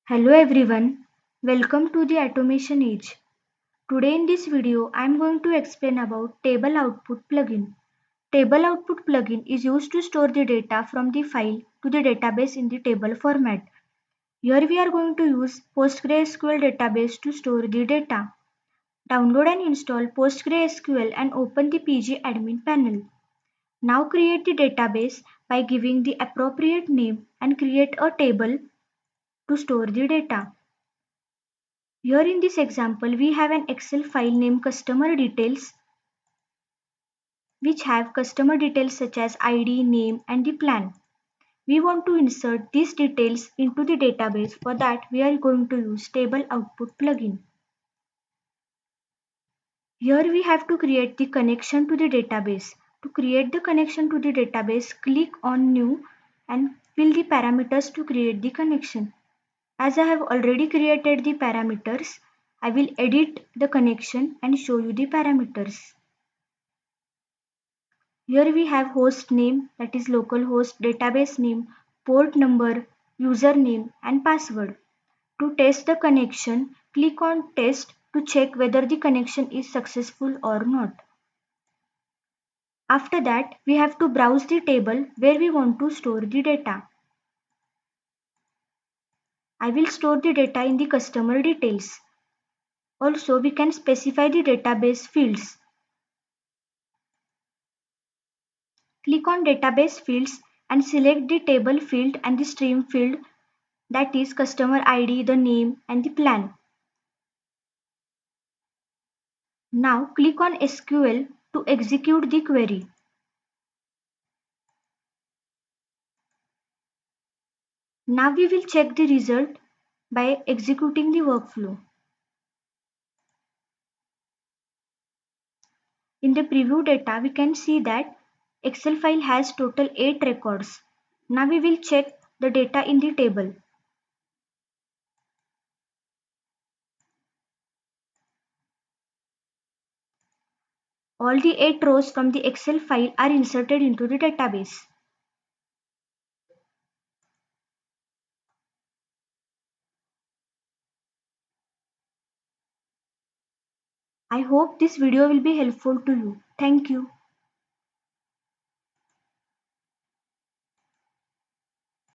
Hello everyone, welcome to the Automation Age. Today in this video, I am going to explain about Table Output plugin. Table Output plugin is used to store the data from the file to the database in the table format. Here we are going to use PostgreSQL database to store the data. Download and install PostgreSQL and open the PG admin panel. Now create the database by giving the appropriate name and create a table to store the data. Here in this example, we have an Excel file named customer details which have customer details such as ID, name and the plan. We want to insert these details into the database. For that, we are going to use table output plugin. Here we have to create the connection to the database. To create the connection to the database, click on new and fill the parameters to create the connection. As I have already created the parameters, I will edit the connection and show you the parameters. Here we have host name, that is localhost, database name, port number, username and password. To test the connection, click on test to check whether the connection is successful or not. After that, we have to browse the table where we want to store the data. I will store the data in the customer details. Also, we can specify the database fields. Click on database fields and select the table field and the stream field, that is customer ID, the name and the plan. Now click on SQL to execute the query. Now we will check the result by executing the workflow. In the preview data, we can see that Excel file has total 8 records. Now we will check the data in the table. All the 8 rows from the Excel file are inserted into the database. I hope this video will be helpful to you. Thank you.